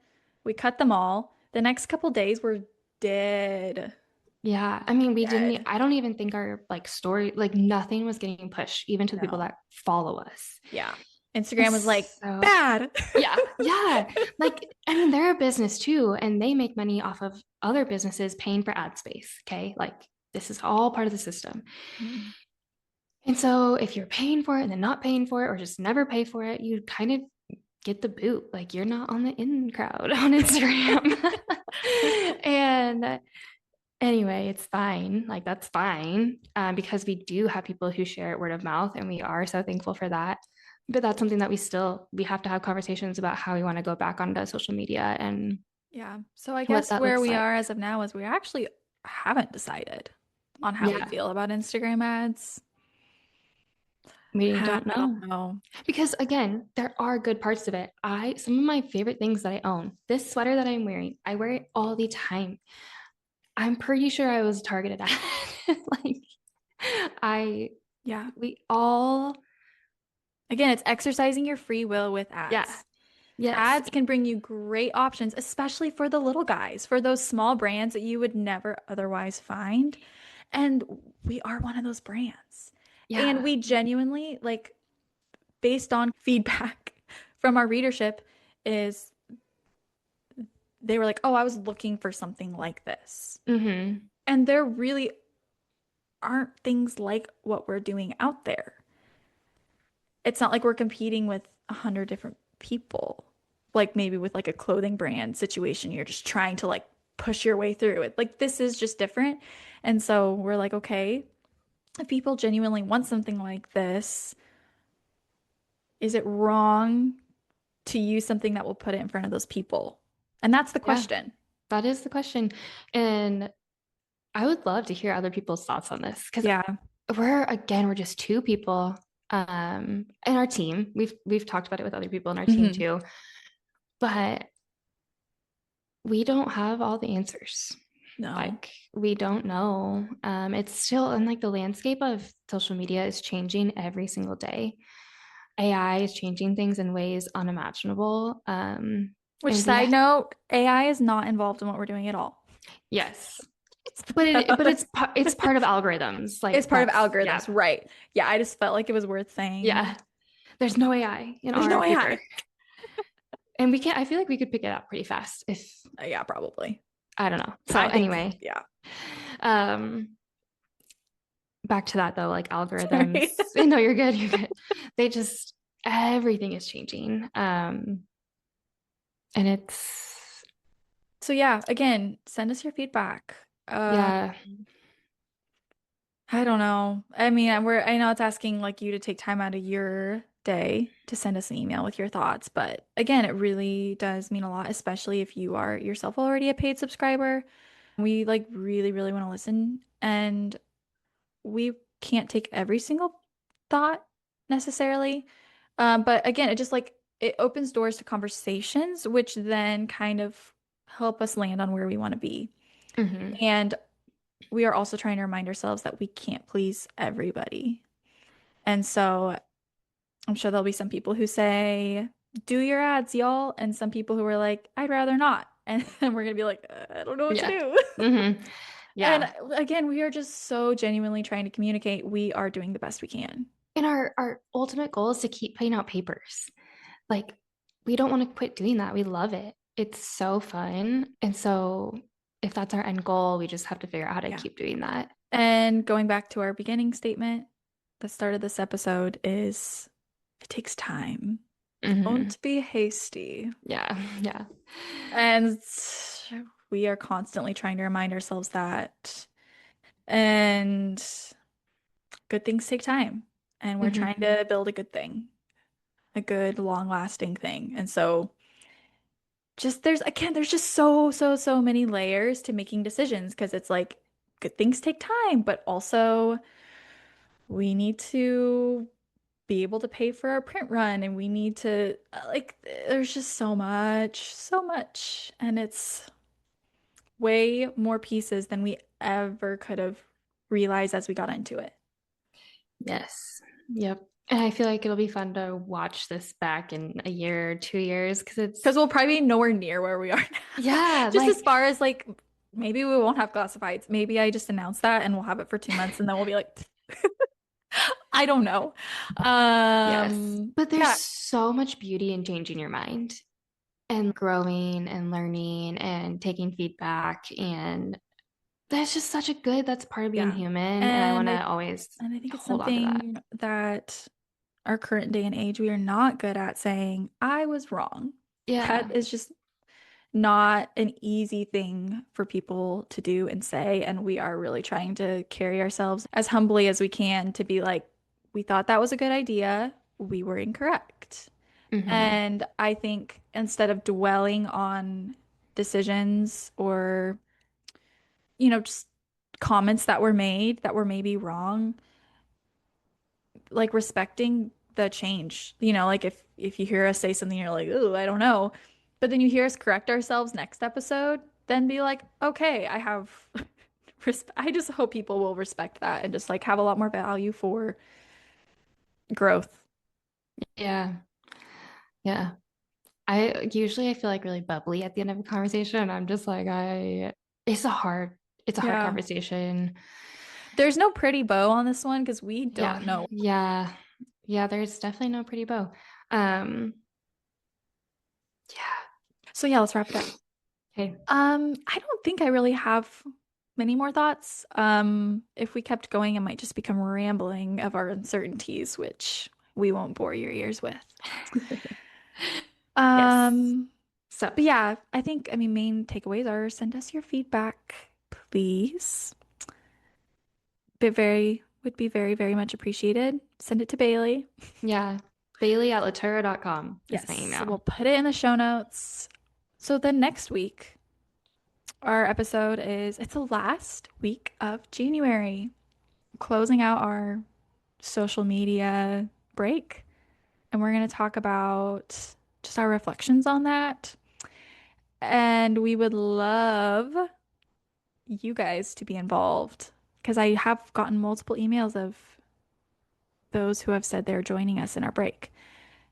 We cut them all. The next couple days were dead. Yeah. I mean, I don't even think our like story, like nothing was getting pushed, even to the people that follow us. Yeah. Instagram was like, bad. Yeah. Like, I mean, they're a business too, and they make money off of other businesses paying for ad space. Okay. Like, this is all part of the system. And so if you're paying for it and then not paying for it, or just never pay for it, you kind of get the boot. Like, you're not on the in crowd on Instagram. And anyway, it's fine. Like, that's fine, because we do have people who share it word of mouth, and we are so thankful for that. but that's something that we have to have conversations about how we want to go back onto social media and Yeah. So I what guess that where looks we like. are as of now is we actually haven't decided on how we Yeah, feel about Instagram ads. we I don't don't know. know. Because again, there are good parts of it. Some of my favorite things that I own, this sweater that I'm wearing, I wear it all the time. I'm pretty sure I was targeted at. Like I Yeah. we all Again, it's exercising your free will with yeah. ads. Yes. Ads can bring you great options, especially for the little guys, for those small brands that you would never otherwise find. And we are one of those brands. And Yeah. we genuinely, like, based on feedback from our readership, is they were like, oh, I was looking for something like this. Hmm. And there really aren't things like what we're doing out there. It's not like we're competing with 100 different people. Like maybe with like a clothing brand situation, you're just trying to like push your way through it. Like this is just different. And so we're like, okay, if people genuinely want something like this, is it wrong to use something that will put it in front of those people? And that's the Yeah, question. that is the question. And I would love to hear other people's thoughts on this because Yeah. we're just two people in our team. We've talked about it with other people in our team Hmm. too, but we don't have all the answers. No. Like we don't know. It's still and like the landscape of social media is changing every single day. AI is changing things in ways unimaginable. Which And we side note, AI is not involved in what we're doing at all. yes, but it's part of algorithms. It's Like part of that's yeah, algorithms, right? Yeah, I just felt like it was worth saying. yeah. There's no AI in There's our no paper. AI. And we can't, I feel like we could pick it up pretty fast if Yeah, probably. I don't know. So I think, anyway, yeah. um, back to that though, like algorithms. Sorry. No, you're good, you're good. They just everything is changing. And it's So yeah, again, send us your feedback. yeah, I don't know. I mean, I know it's asking like you to take time out of your day to send us an email with your thoughts, but again, it really does mean a lot, especially if you are yourself already a paid subscriber. We like really, really want to listen, and we can't take every single thought necessarily. But again, it just like it opens doors to conversations, which then kind of help us land on where we want to be. mhm. And we are also trying to remind ourselves that we can't please everybody. And so I'm sure there'll be some people who say, do your ads, y'all. And some people who are like, I'd rather not. And then we're going to be like, I don't know what to Yeah. do. Hmm. And Yeah. again, we are just so genuinely trying to communicate. We are doing the best we can. And our ultimate goal is to keep putting out papers. Like we don't want to quit doing that. We love it. It's so fun. And so if that's our end goal, we just have to figure out how to Yeah. keep doing that. And going back to our beginning statement, the start of this episode is it takes time. Hmm. Don't be hasty. Yeah. Yeah. And we are constantly trying to remind ourselves that. And good things take time. And we're trying Hmm. to build a good thing, a good, long-lasting thing. And so just there's just so many layers to making decisions because it's like good things take time, but also we need to be able to pay for our print run and we need to like there's just so much and it's way more pieces than we ever could have realized as we got into it. Yes. Yep. And I feel like it'll be fun to watch this back in a year or 2 years because it's, Because we'll probably be nowhere near where we are now. yeah, Just as like, far as like maybe we won't have classifieds. Maybe I just announced that and we'll have it for 2 months and then we'll be like I don't know. yes. But there's Yeah. so much beauty in changing your mind and growing and learning and taking feedback. And that's part of being Yeah. human. And I want And to always I think it's hold on to that. something that our current day and age we are not good at saying I was wrong. Yeah. That is just not an easy thing for people to do and say. And we are really trying to carry ourselves as humbly as we can to be like, we thought that was a good idea. we were incorrect. Hmm. And I think instead of dwelling on decisions or, just comments that were made that were maybe wrong, like respecting the change. Like if you hear us say something, you're like, "Ooh, I don't know," but then you hear us correct ourselves next episode, then be like, "Okay, I have." I just hope people will respect that and just like have a lot more value for growth. Yeah. Yeah. I feel like really bubbly at the end of a conversation. I'm just like, it's a hard Yeah. conversation. There's no pretty bow on this one because we Yeah. don't know. Yeah. Yeah, there's definitely no pretty bow. Um, yeah. So yeah, let's wrap it up. Okay. I don't think I really have many more thoughts. If we kept going, it might just become rambling of our uncertainties, which we won't bore your ears with. Yes. Um, So, but yeah, I mean, main takeaways are send us your feedback, please. Would be very, very much appreciated. Send it to Bailey. yeah, Bailey at laturo.com is my Yes, email. we'll put it in the show notes. So then next week, our episode it's the last week of January, closing out our social media break. And we're going to talk about just our reflections on that. And we would love you guys to be involved because I have gotten multiple emails of those who have said they're joining us in our break.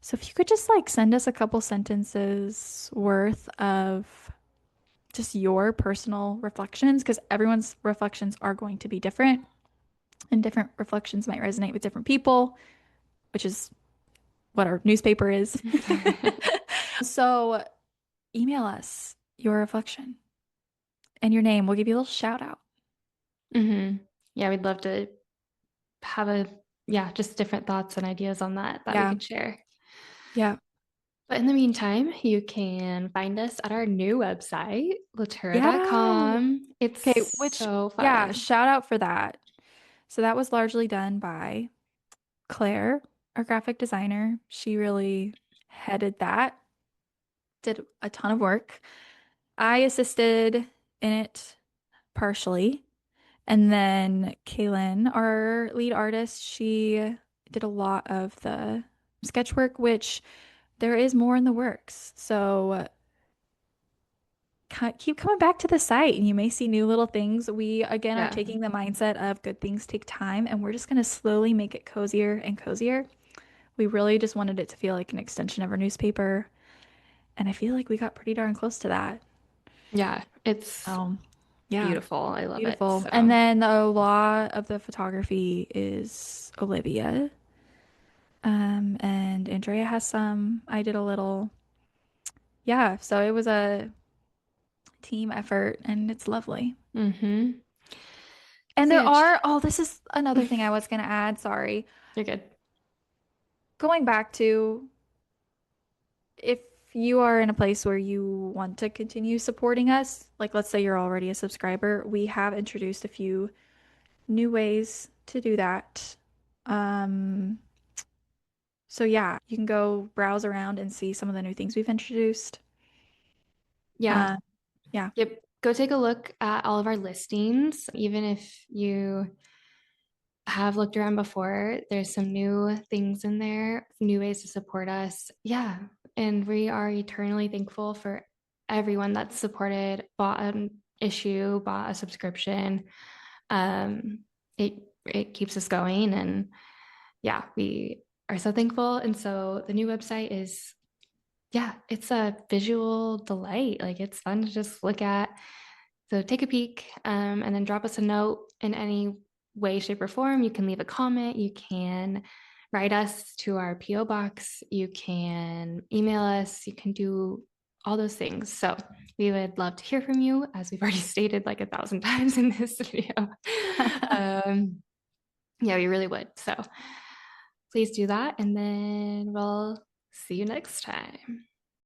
So if you could just like send us a couple sentences worth of just your personal reflections, because everyone's reflections are going to be different and different reflections might resonate with different people, which is what our newspaper is. So email us your reflection and your name. We'll give you a little shout out. Hmm. Yeah, we'd love to have just different thoughts and ideas on that we Yeah. could share. Yeah. But in the meantime, you can find us at our new website, Yeah. laturo.com. It's Okay. so Yeah, fun. shout out for that. So that was largely done by Claire, our graphic designer. She really headed that, did a ton of work. I assisted in it partially. And then Kaylin, our lead artist, she did a lot of the sketch work, which there is more in the works. So keep coming back to the site and you may see new little things. We, again, are Yeah. taking the mindset of good things take time and we're just going to slowly make it cozier and cozier. We really just wanted it to feel like an extension of our newspaper. And I feel like we got pretty darn close to that. Yeah. It's Yeah, beautiful. I love it. beautiful. And So, then a lot of the photography is Olivia. And Andrea has some. I did a little. Yeah, so it was a team effort and it's lovely. hmm. And So there yeah, are, oh, this is another thing I was going to add. Sorry. you're good. Going back to if you are in a place where you want to continue supporting us, like let's say you're already a subscriber, we have introduced a few new ways to do that. Um, so yeah, you can go browse around and see some of the new things we've introduced. Yeah. Uh, yeah. Yep. Go take a look at all of our listings. Even if you have looked around before, there's some new things in there, new ways to support us. Yeah. And we are eternally thankful for everyone that's supported, bought an issue, bought a subscription. Um, it keeps us going. And yeah, we are so thankful. And so the new website is, yeah, it's a visual delight. Like it's fun to just look at. So take a peek, and then drop us a note in any way, shape, or form. You can leave a comment. You can write us to our PO box. You can email us. You can do all those things. So we would love to hear from you, as we've already stated like 1,000 times in this video. um, yeah, we really would. So please do that, and then we'll see you next time.